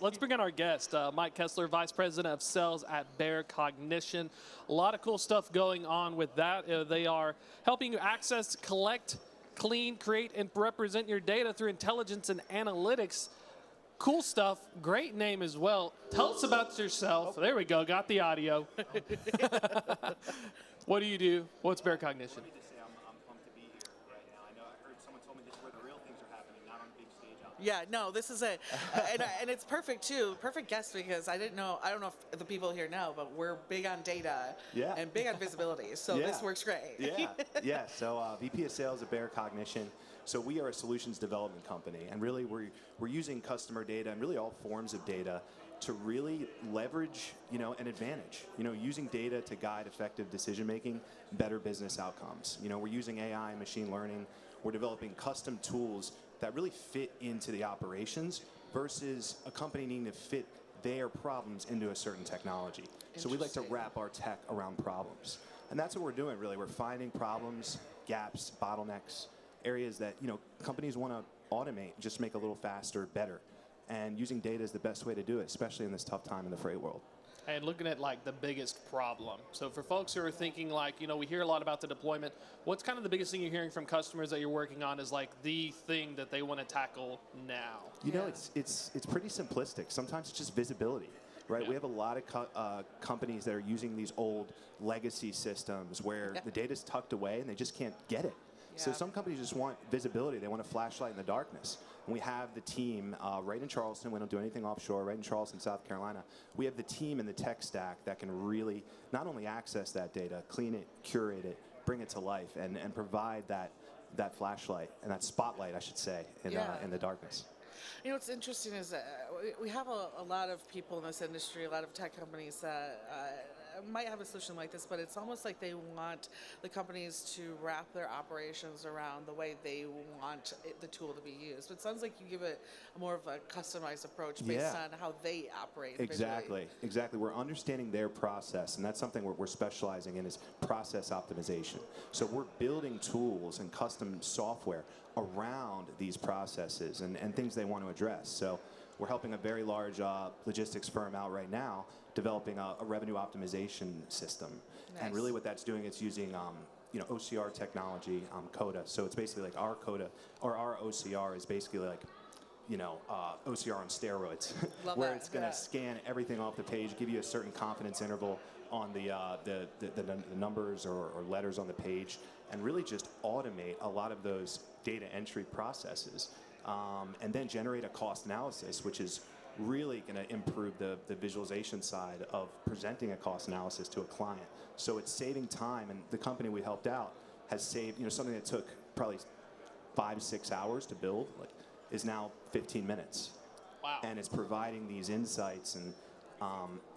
Let's bring in our guest, Mike Kessler, Vice President of Sales at Cognition. A lot of cool stuff going on with that. They are helping you access, collect, clean, create, and represent your data through intelligence and analytics. Cool stuff. Great name as well. Tell us about yourself. There we go. Got the audio. What do you do? What's Cognition? Let me just say I'm pumped to be here right now. I know I heard someone told me this is where the real things are happening, not on a big stage out there. Yeah, no, this is it. And it's perfect, too. Perfect guest because I don't know if the people here know, but we're big on data and big on visibility. So this works great. Yeah. So VP of Sales at Cognition. So we are a solutions development company, and really we're using customer data and really all forms of data to really leverage, an advantage. Using data to guide effective decision making, better business outcomes. We're using AI and machine learning. We're developing custom tools that really fit into the operations versus a company needing to fit their problems into a certain technology. So we like to wrap our tech around problems, and that's what we're doing. Really, we're finding problems, gaps, bottlenecks, areas that companies want to automate, just make a little faster, better. And using data is the best way to do it, especially in this tough time in the freight world. And looking at like the biggest problem. So for folks who are thinking like, we hear a lot about the deployment. What's kind of the biggest thing you're hearing from customers that you're working on is like the thing that they want to tackle now? It's pretty simplistic. Sometimes it's just visibility. Right, we have a lot of companies that are using these old legacy systems where the data's tucked away and they just can't get it. So some companies just want visibility. They want a flashlight in the darkness. And we have the team right in Charleston. We don't do anything offshore. Right in Charleston, South Carolina. We have the team and the tech stack that can really not only access that data, clean it, curate it, bring it to life, and provide that flashlight and that spotlight, I should say, in the darkness. What's interesting is that we have a lot of people in this industry, a lot of tech companies that might have a solution like this, but it's almost like they want the companies to wrap their operations around the way they want the tool to be used. But it sounds like you give it more of a customized approach based on how they operate. Exactly. We're understanding their process, and that's something we're specializing in is process optimization. So we're building tools and custom software around these processes and things they want to address. So we're helping a very large logistics firm out right now developing a revenue optimization system. Nice. And really what that's doing, it's using OCR technology, CODA. So it's basically like our CODA, or our OCR is basically like OCR on steroids, where it's going to scan everything off the page, give you a certain confidence interval on the numbers or letters on the page, and really just automate a lot of those data entry processes, and then generate a cost analysis, which is really going to improve the visualization side of presenting a cost analysis to a client. So it's saving time, and the company we helped out has saved, something that took probably 5-6 hours to build, is now 15 minutes. Wow. And it's providing these insights, and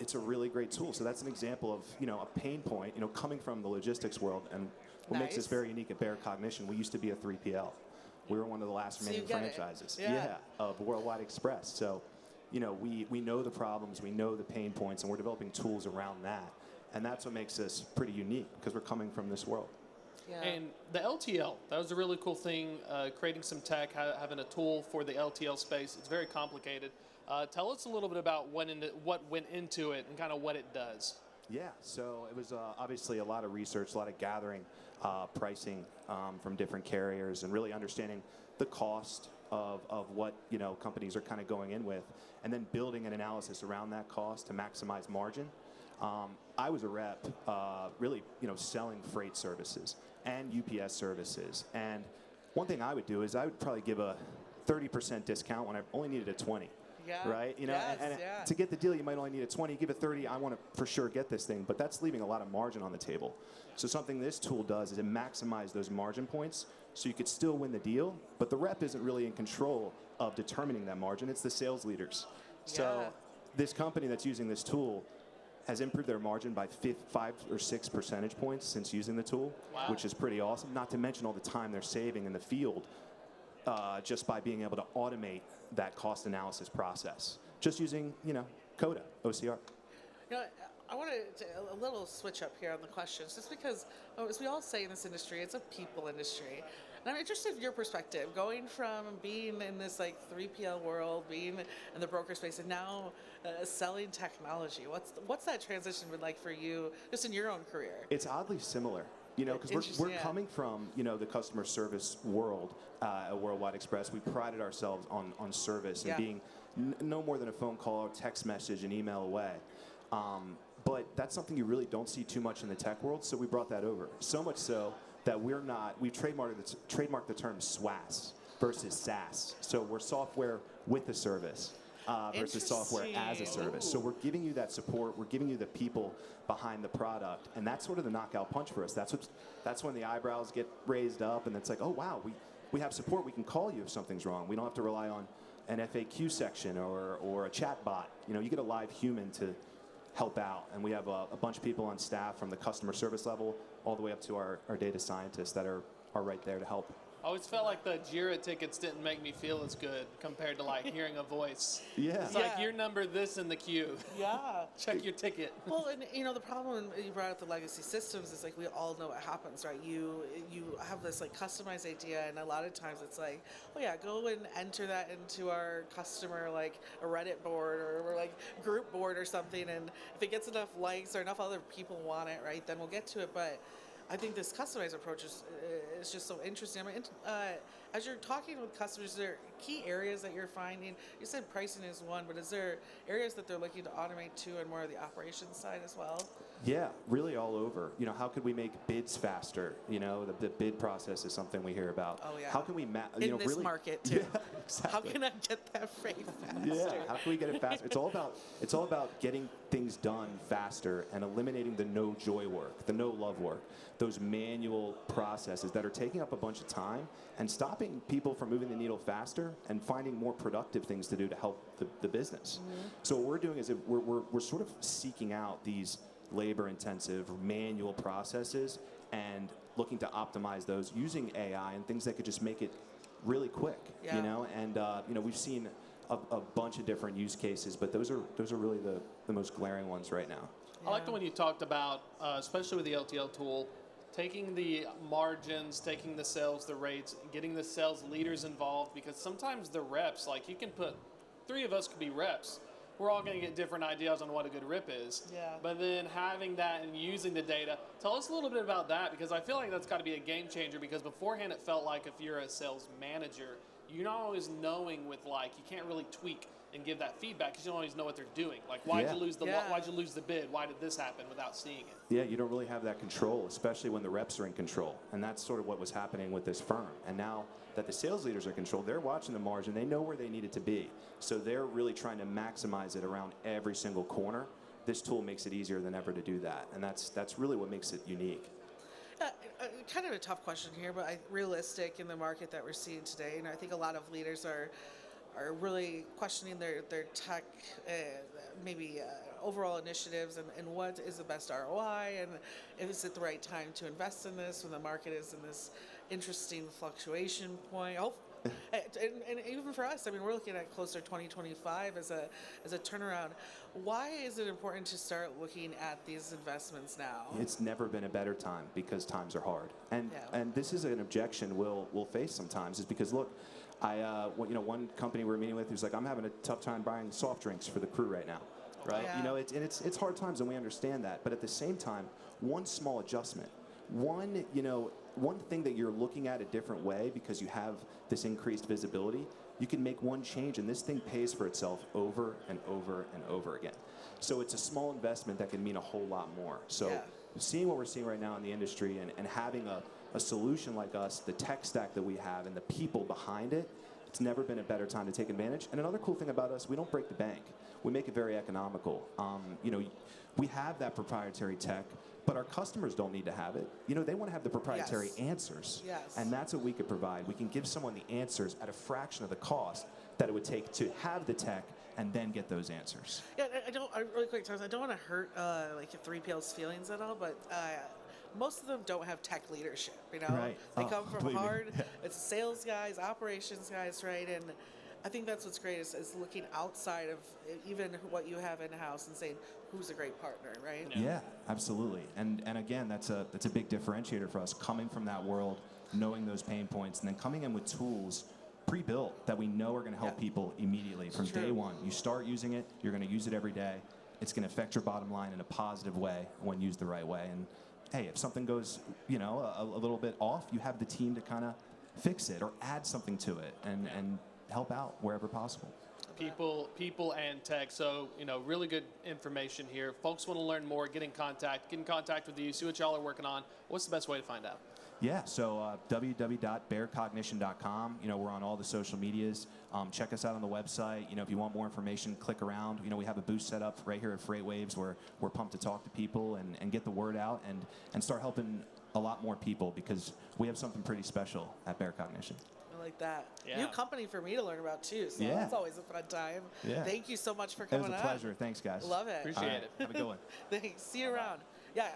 it's a really great tool. So that's an example of, a pain point, coming from the logistics world. And what makes us very unique at Cognition, we used to be a 3PL. We were one of the last remaining franchises of Worldwide Express. So, we know the problems, we know the pain points, and we're developing tools around that. And that's what makes us pretty unique, because we're coming from this world. Yeah. And the LTL, that was a really cool thing, creating some tech, having a tool for the LTL space. It's very complicated. Tell us a little bit about what went into it and kind of what it does. Yeah, so it was obviously a lot of research, a lot of gathering pricing from different carriers, and really understanding the cost of what companies are kind of going in with, and then building an analysis around that cost to maximize margin. I was a rep, really, selling freight services and UPS services. And one thing I would do is I would probably give a 30% discount when I only needed a 20. Yeah. Right? To get the deal, you might only need a 20. You give a 30, I want to for sure get this thing, but that's leaving a lot of margin on the table. So something this tool does is it maximizes those margin points, so you could still win the deal, but the rep isn't really in control of determining that margin. It's the sales leaders. So this company that's using this tool has improved their margin by 5 or 6 percentage points since using the tool, which is pretty awesome. Not to mention all the time they're saving in the field just by being able to automate that cost analysis process, just using, CODA, OCR. I want to a little switch up here on the questions, just because, as we all say in this industry, it's a people industry. And I'm interested in your perspective, going from being in this like 3PL world, being in the broker space, and now selling technology. What's that transition been like for you, just in your own career? It's oddly similar. Because we're coming from, the customer service world at Worldwide Express. We prided ourselves on service and being no more than a phone call, text message, and email away. But that's something you really don't see too much in the tech world, so we brought that over. So much so that we trademarked the term SWAS versus SaaS. So we're software with a service versus software as a service. So we're giving you that support, we're giving you the people behind the product, and that's sort of the knockout punch for us. That's when the eyebrows get raised up, and it's like, oh wow, we have support, we can call you if something's wrong. We don't have to rely on an FAQ section or a chat bot. You get a live human to help out, and we have a bunch of people on staff from the customer service level all the way up to our data scientists that are right there to help. I always felt like the Jira tickets didn't make me feel as good compared to like hearing a voice. Yeah. It's like your number this in the queue. Yeah. Check your ticket. Well, and the problem you brought up the legacy systems is like we all know what happens, right? You have this like customized idea, and a lot of times it's like, oh yeah, go and enter that into our customer like a Reddit board or like group board or something, and if it gets enough likes or enough other people want it, right, then we'll get to it. But I think this customized approach is just so interesting. I mean, as you're talking with customers, is there key areas that you're finding? You said pricing is one, but is there areas that they're looking to automate too, and more of the operations side as well? Yeah, really all over. How could we make bids faster? The bid process is something we hear about. Oh yeah. How can we in this really, market too? Yeah, exactly. How can I get that freight faster? Yeah, how can we get it faster? It's all about getting things done faster and eliminating the no joy work, the no love work, those manual processes that are taking up a bunch of time and stopping people from moving the needle faster and finding more productive things to do to help the business. Mm-hmm. So what we're doing is we're sort of seeking out these labor-intensive manual processes and looking to optimize those using AI and things that could just make it really quick. Yeah. And we've seen a bunch of different use cases, but those are really the most glaring ones right now. I like the one you talked about, especially with the LTL tool, taking the margins, taking the sales, the rates, getting the sales leaders involved, because sometimes the reps, like you can put, 3 of us could be reps. We're all going to get different ideas on what a good rip is. Yeah. But then having that and using the data, tell us a little bit about that, because I feel like that's got to be a game changer, because beforehand it felt like if you're a sales manager, you're not always knowing with like, you can't really tweak and give that feedback because you don't always know what they're doing. Like, why'd you lose why'd you lose the bid? Why did this happen without seeing it? Yeah, you don't really have that control, especially when the reps are in control. And that's sort of what was happening with this firm. And now that the sales leaders are in control, they're watching the margin. They know where they need it to be. So they're really trying to maximize it around every single corner. This tool makes it easier than ever to do that. And that's really what makes it unique. Kind of a tough question here, but realistic in the market that we're seeing today. And I think a lot of leaders are really questioning their tech, maybe overall initiatives, and what is the best ROI, and is it the right time to invest in this when the market is in this interesting fluctuation point. And even for us, I mean, we're looking at closer 2025 as a turnaround. Why is it important to start looking at these investments now? It's never been a better time because times are hard, and this is an objection we'll face sometimes. Is because look, one company we're meeting with who's like, I'm having a tough time buying soft drinks for the crew right now, right? Yeah. It's hard times, and we understand that. But at the same time, one small adjustment, one thing that you're looking at a different way because you have this increased visibility, you can make one change, and this thing pays for itself over and over and over again. So it's a small investment that can mean a whole lot more. So seeing what we're seeing right now in the industry and having a solution like us, the tech stack that we have and the people behind it, it's never been a better time to take advantage. And another cool thing about us, we don't break the bank. We make it very economical. We have that proprietary tech, but our customers don't need to have it. They want to have the proprietary answers. Yes. And that's what we could provide. We can give someone the answers at a fraction of the cost that it would take to have the tech and then get those answers. Yeah, really quick, Thomas, I don't want to hurt like 3PL's feelings at all, but most of them don't have tech leadership, Right. They come from believe me. hard, it's sales guys, operations guys, right? And I think that's what's great is looking outside of even what you have in-house and saying, who's a great partner, right? Yeah, absolutely. And again, that's a big differentiator for us, coming from that world, knowing those pain points, and then coming in with tools pre-built that we know are going to help people immediately from day one. You start using it, you're going to use it every day. It's going to affect your bottom line in a positive way when used the right way. And hey, if something goes, you know, a little bit off, you have the team to kind of fix it or add something to it and help out wherever possible. People and tech. So, you know, really good information here. Folks want to learn more, get in contact with you, see what y'all are working on. What's the best way to find out? Yeah, so www.bearcognition.com. You know, we're on all the social medias. Check us out on the website. You know, if you want more information, click around. You know, we have a booth set up right here at FreightWaves where we're pumped to talk to people and get the word out and start helping a lot more people because we have something pretty special at Bear Cognition. I like that. Yeah. New company for me to learn about too, so that's always a fun time. Yeah. Thank you so much for It coming was a on. pleasure. Thanks, guys. Love it. Appreciate it. Have a good one. Thanks. See you around.